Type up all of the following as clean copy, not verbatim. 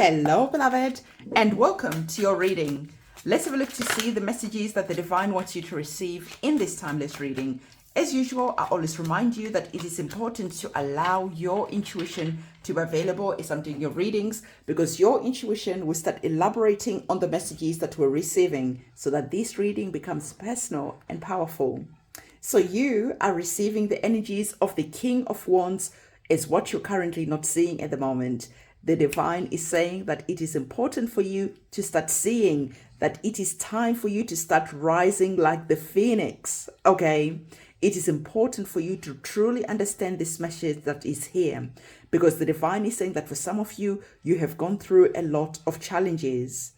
Hello, beloved, and welcome to your reading. Let's have a look to see the messages that the divine wants you to receive in this timeless reading. As usual, I always remind you that it is important to allow your intuition to be available as I'm doing your readings, because your intuition will start elaborating on the messages that we're receiving so that this reading becomes personal and powerful. So you are receiving the energies of the King of Wands as what you're currently not seeing at the moment. The divine is saying that it is important for you to start seeing that it is time for you to start rising like the phoenix. Okay, it is important for you to truly understand this message that is here, because the divine is saying that for some of you, you have gone through a lot of challenges,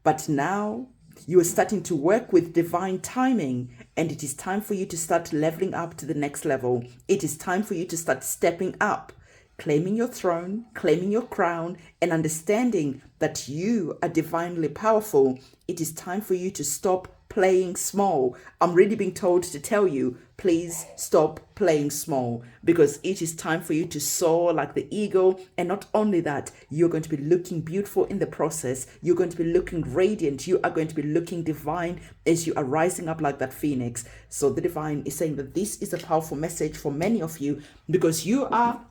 but now you are starting to work with divine timing, and it is time for you to start leveling up to the next level. It is time for you to start stepping up, claiming your throne, claiming your crown, and understanding that you are divinely powerful. It is time for you to stop playing small. I'm really being told to tell you, please stop playing small, because it is time for you to soar like the eagle. And not only that, you're going to be looking beautiful in the process. You're going to be looking radiant. You are going to be looking divine as you are rising up like that phoenix. So the divine is saying that this is a powerful message for many of you, because you are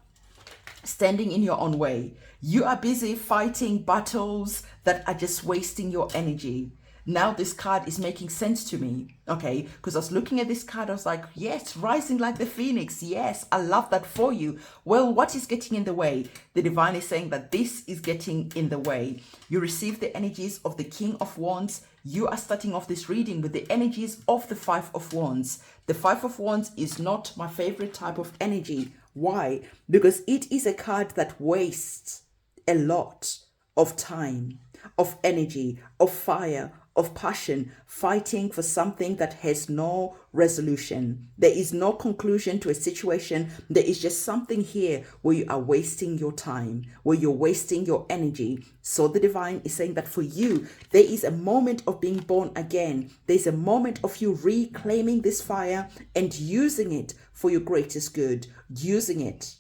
standing in your own way. You are busy fighting battles that are just wasting your energy. Now this card is making sense to me, okay? Because I was looking at this card, I was like, yes, rising like the phoenix. Yes, I love that for you. Well, what is getting in the way? The divine is saying that this is getting in the way. You receive the energies of the King of Wands. You are starting off this reading with the energies of the Five of Wands. The Five of Wands is not my favorite type of energy. Why? Because it is a card that wastes a lot of time, of energy, of fire, of passion, fighting for something that has no resolution. There is no conclusion to a situation. There is just something here where you are wasting your time, where you're wasting your energy. So the divine is saying that for you, there is a moment of being born again. There's a moment of you reclaiming this fire and using it for your greatest good, using it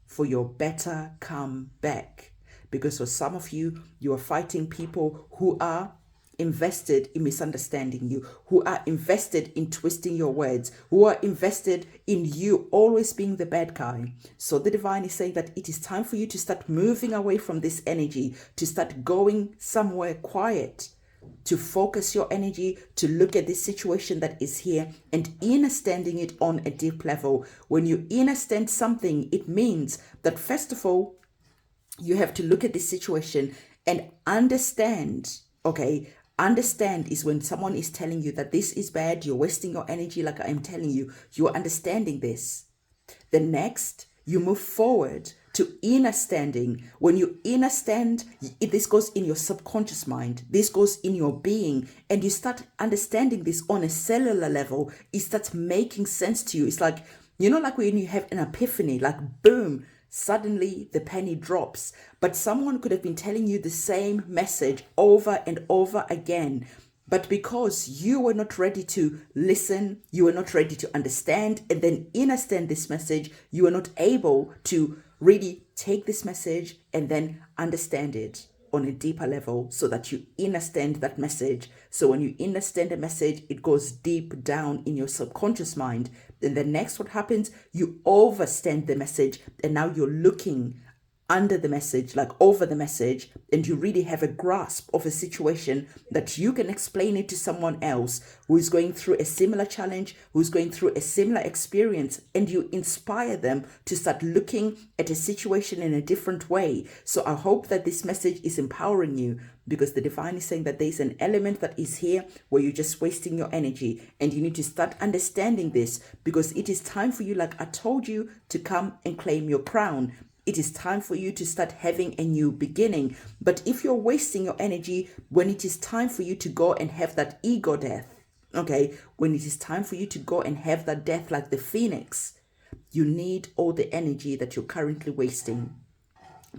for your better comeback. Because for some of you, you are fighting people who are invested in misunderstanding you, who are invested in twisting your words, who are invested in you always being the bad guy. So the divine is saying that it is time for you to start moving away from this energy, to start going somewhere quiet, to focus your energy, to look at this situation that is here and understanding it on a deep level. When you understand something, it means that first of all, you have to look at this situation and understand, okay? Understand is when someone is telling you that this is bad, you're wasting your energy, like I am telling you, you're understanding this. The next, you move forward to understanding. When you understand, this goes in your subconscious mind, this goes in your being, and you start understanding this on a cellular level. It starts making sense to you. It's like, you know, like when you have an epiphany, like boom, suddenly the penny drops. But someone could have been telling you the same message over and over again. But because you were not ready to listen, you were not ready to understand and then understand this message, you were not able to really take this message and then understand it on a deeper level so that you understand that message. So when you understand a message, it goes deep down in your subconscious mind. Then the next, what happens, you overstand the message, and now you're looking under the message, like over the message, and you really have a grasp of a situation that you can explain it to someone else who is going through a similar challenge, who's going through a similar experience, and you inspire them to start looking at a situation in a different way. So I hope that this message is empowering you, because the divine is saying that there's an element that is here where you're just wasting your energy, and you need to start understanding this, because it is time for you, like I told you, to come and claim your crown. It is time for you to start having a new beginning. But if you're wasting your energy when it is time for you to go and have that ego death, okay, when it is time for you to go and have that death like the phoenix, you need all the energy that you're currently wasting,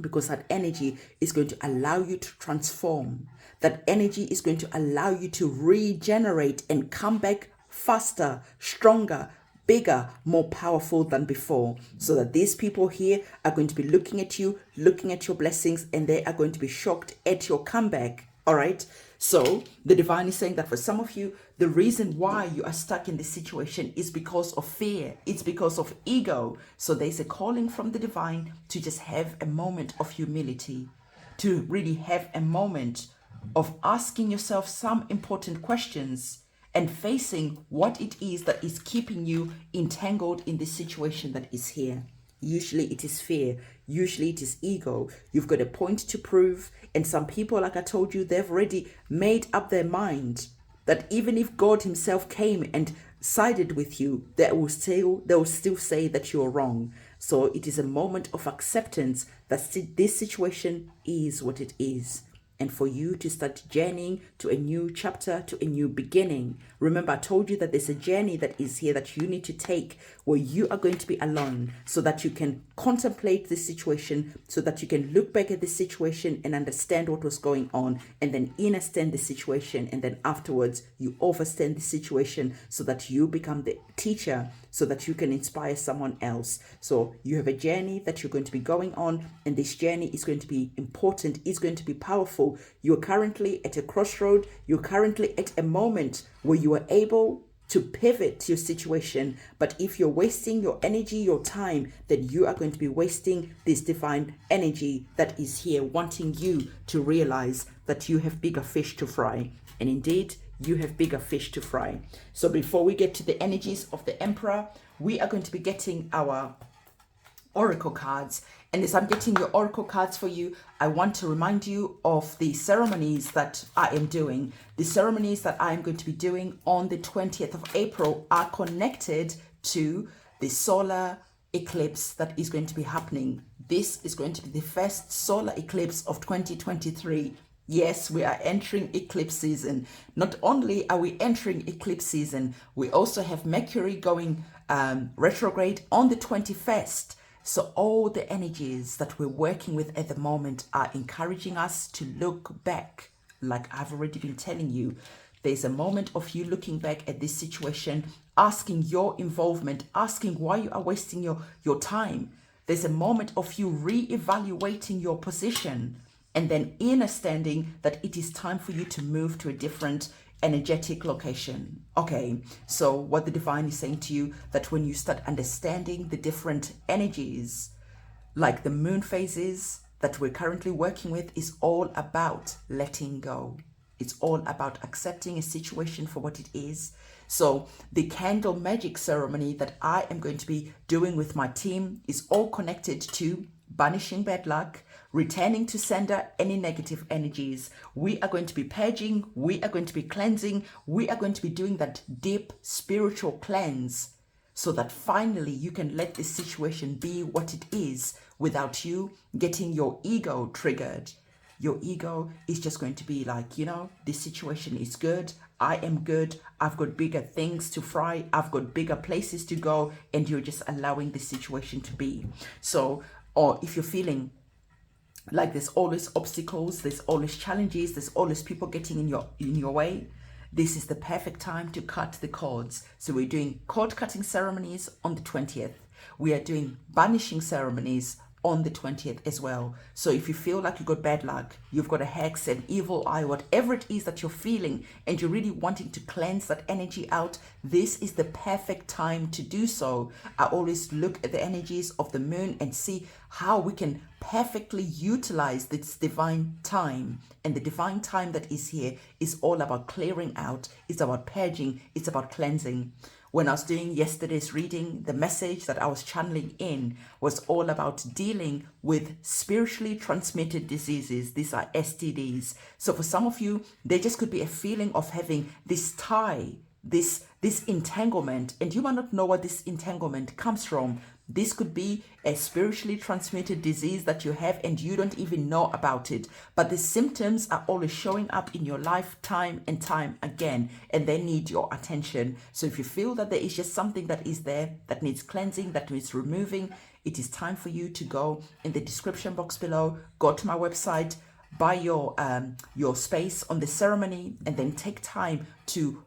because that energy is going to allow you to transform. That energy is going to allow you to regenerate and come back faster, stronger, bigger, more powerful than before. So that these people here are going to be looking at you, looking at your blessings, and they are going to be shocked at your comeback. All right. So the divine is saying that for some of you, the reason why you are stuck in this situation is because of fear. It's because of ego. So there's a calling from the divine to just have a moment of humility, to really have a moment of asking yourself some important questions and facing what it is that is keeping you entangled in this situation that is here. Usually it is fear. Usually it is ego. You've got a point to prove. And some people, like I told you, they've already made up their mind that even if God himself came and sided with you, they will still say that you're wrong. So it is a moment of acceptance that this situation is what it is. And for you to start journeying to a new chapter, to a new beginning. Remember, I told you that there's a journey that is here that you need to take where you are going to be alone so that you can contemplate the situation, so that you can look back at the situation and understand what was going on, and then understand the situation. And then afterwards, you overstand the situation so that you become the teacher, so that you can inspire someone else. So you have a journey that you're going to be going on, and this journey is going to be important, is going to be powerful. You're currently at a crossroad. You're currently at a moment where you are able to pivot your situation. But if you're wasting your energy, your time, then you are going to be wasting this divine energy that is here, wanting you to realize that you have bigger fish to fry. And indeed, you have bigger fish to fry. So before we get to the energies of the Emperor, we are going to be getting our oracle cards. And as I'm getting your oracle cards for you, I want to remind you of the ceremonies that I am doing. The ceremonies that I am going to be doing on the 20th of April are connected to the solar eclipse that is going to be happening. This is going to be the first solar eclipse of 2023. Yes, we are entering eclipse season. Not only are we entering eclipse season, we also have Mercury going retrograde on the 21st. So all the energies that we're working with at the moment are encouraging us to look back. Like I've already been telling you, there's a moment of you looking back at this situation, asking your involvement, asking why you are wasting your time. There's a moment of you re-evaluating your position, and then understanding that it is time for you to move to a different energetic location. Okay, so what the divine is saying to you, that when you start understanding the different energies, like the moon phases that we're currently working with, is all about letting go. It's all about accepting a situation for what it is. So the candle magic ceremony that I am going to be doing with my team is all connected to banishing bad luck, returning to sender any negative energies. We are going to be purging, we are going to be cleansing, we are going to be doing that deep spiritual cleanse so that finally you can let this situation be what it is without you getting your ego triggered. Your ego is just going to be like, this situation is good. I am good. I've got bigger things to fry. I've got bigger places to go. And you're just allowing the situation to be. So, or if you're feeling like there's always obstacles, there's always challenges, there's always people getting in your way, this is the perfect time to cut the cords. So we're doing cord cutting ceremonies on the 20th. We are doing banishing ceremonies on the 20th as well. So if you feel like you've got bad luck, you've got a hex, an evil eye, whatever it is that you're feeling, and you're really wanting to cleanse that energy out, this is the perfect time to do so. I always look at the energies of the moon and see how we can perfectly utilize this divine time. And the divine time that is here is all about clearing out, it's about purging, it's about cleansing. When I was doing yesterday's reading, the message that I was channeling in was all about dealing with spiritually transmitted diseases. These are STDs. So for some of you, there just could be a feeling of having this tie, this entanglement, and you might not know where this entanglement comes from. This could be a spiritually transmitted disease that you have and you don't even know about it. But the symptoms are always showing up in your life time and time again, and they need your attention. So if you feel that there is just something that is there that needs cleansing, that needs removing, it is time for you to go in the description box below, go to my website, buy your space on the ceremony, and then take time to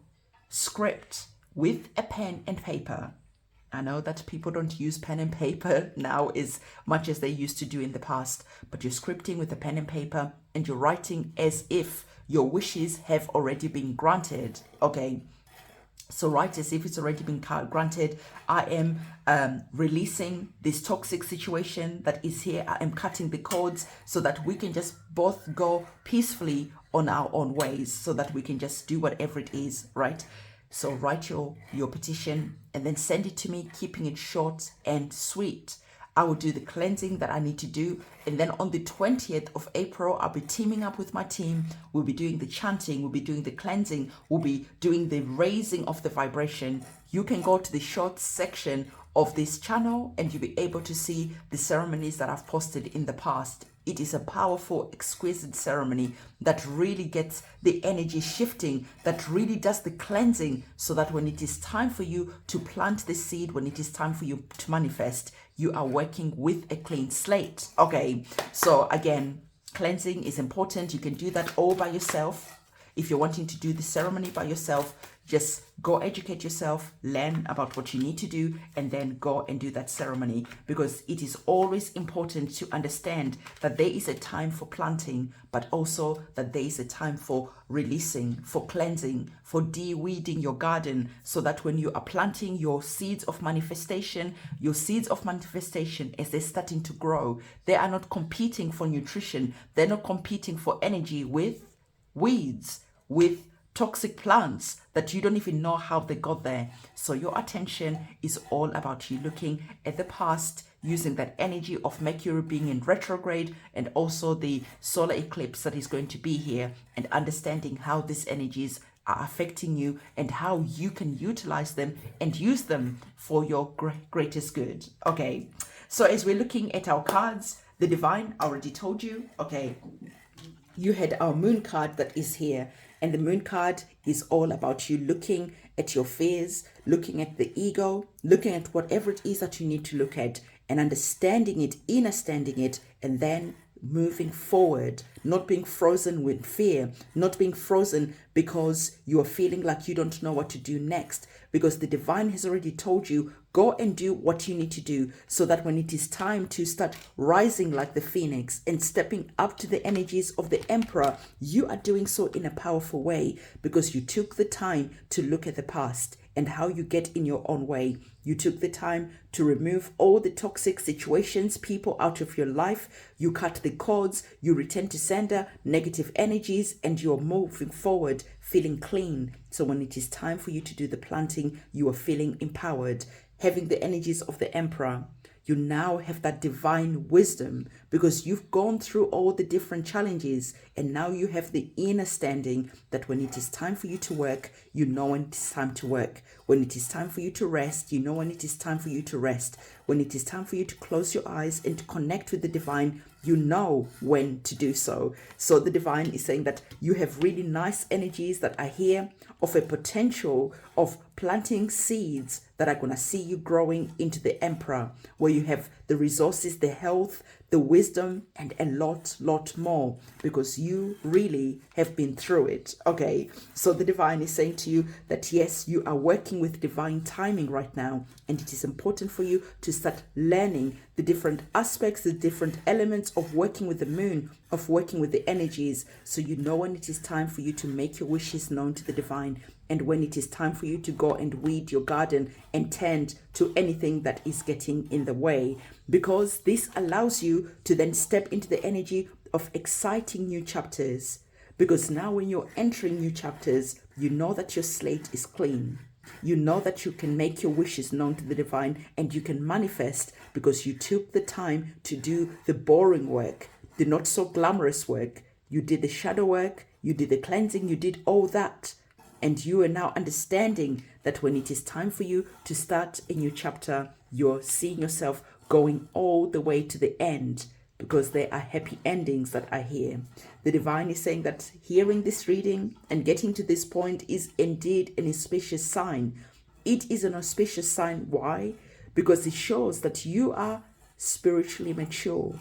script with a pen and paper I know that people don't use pen and paper now as much as they used to do in the past, but you're scripting with a pen and paper and you're writing as if your wishes have already been granted. Okay. So write as if it's already been granted. I am releasing this toxic situation that is here. I am cutting the cords so that we can just both go peacefully on our own ways, so that we can just do whatever it is, right? So write your petition and then send it to me, keeping it short and sweet. I will do the cleansing that I need to do. And then on the 20th of April, I'll be teaming up with my team. We'll be doing the chanting. We'll be doing the cleansing. We'll be doing the raising of the vibration. You can go to the short section of this channel and you'll be able to see the ceremonies that I've posted in the past. It is a powerful, exquisite ceremony that really gets the energy shifting, that really does the cleansing, so that when it is time for you to plant the seed, when it is time for you to manifest, you are working with a clean slate. Okay, so again, cleansing is important. You can do that all by yourself. If you're wanting to do the ceremony by yourself, just go educate yourself, learn about what you need to do, and then go and do that ceremony, because it is always important to understand that there is a time for planting, but also that there is a time for releasing, for cleansing, for de-weeding your garden, so that when you are planting your seeds of manifestation, as they're starting to grow, they are not competing for nutrition. They're not competing for energy with weeds, with toxic plants that you don't even know how they got there. So your attention is all about you looking at the past, using that energy of Mercury being in retrograde and also the solar eclipse that is going to be here, and understanding how these energies are affecting you and how you can utilize them and use them for your greatest good. Okay, so as we're looking at our cards, the divine, I already told you, okay, you had our moon card that is here. And the moon card is all about you looking at your fears, looking at the ego, looking at whatever it is that you need to look at, and understanding it, understanding it, and then moving forward, not being frozen with fear, not being frozen because you are feeling like you don't know what to do next, because the divine has already told you, go and do what you need to do, so that when it is time to start rising like the phoenix and stepping up to the energies of the emperor, you are doing so in a powerful way, because you took the time to look at the past and how you get in your own way. You took the time to remove all the toxic situations, people out of your life. You cut the cords, you return to sender, negative energies, and you're moving forward, feeling clean. So when it is time for you to do the planting, you are feeling empowered, having the energies of the emperor. You now have that divine wisdom, because you've gone through all the different challenges, and now you have the inner standing that when it is time for you to work, you know when it is time to work. When it is time for you to rest, you know when it is time for you to rest. When it is time for you to close your eyes and to connect with the divine, you know when to do so. So the divine is saying that you have really nice energies that are here of a potential of planting seeds that are going to see you growing into the emperor, where you have the resources, the health, the wisdom, and a lot more, because you really have been through it. Okay, so the divine is saying to you that yes, you are working with divine timing right now, and it is important for you to start learning the different aspects, the different elements of working with the moon, of working with the energies, so you know when it is time for you to make your wishes known to the divine, and when it is time for you to go and weed your garden and tend to anything that is getting in the way, because this allows you to then step into the energy of exciting new chapters. Because now when you're entering new chapters, you know that your slate is clean. You know that you can make your wishes known to the divine, and you can manifest because you took the time to do the boring work, the not so glamorous work. You did the shadow work, you did the cleansing, you did all that. And you are now understanding that when it is time for you to start a new chapter, you're seeing yourself going all the way to the end, because there are happy endings that are here. The divine is saying that hearing this reading and getting to this point is indeed an auspicious sign. It is an auspicious sign. Why? Because it shows that you are spiritually mature.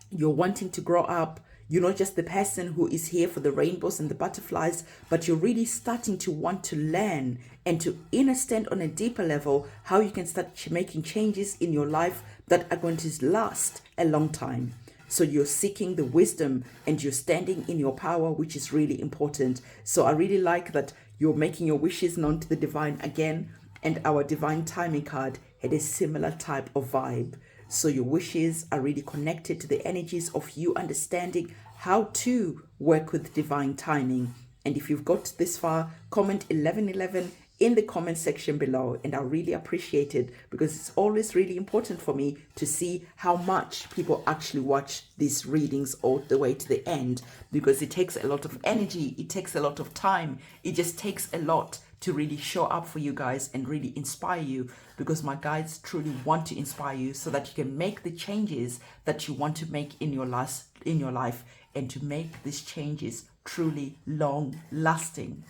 You're wanting to grow up. You're not just the person who is here for the rainbows and the butterflies, but you're really starting to want to learn and to understand on a deeper level how you can start making changes in your life that are going to last a long time. So you're seeking the wisdom and you're standing in your power, which is really important. So I really like that you're making your wishes known to the divine again, and our divine timing card had a similar type of vibe. So your wishes are really connected to the energies of you understanding how to work with divine timing. And if you've got this far, comment 1111 in the comment section below, and I really appreciate it, because it's always really important for me to see how much people actually watch these readings all the way to the end, because it takes a lot of energy, it takes a lot of time, it just takes a lot to really show up for you guys and really inspire you, because my guides truly want to inspire you so that you can make the changes that you want to make in your life, and to make these changes truly long lasting.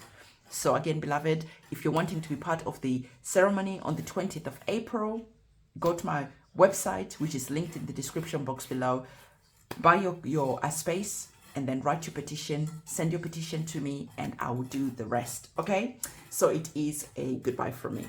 So again, beloved, if you're wanting to be part of the ceremony on the 20th of April, go to my website, which is linked in the description box below, buy your space, and then write your petition, send your petition to me, and I will do the rest. Okay? So it is a goodbye from me.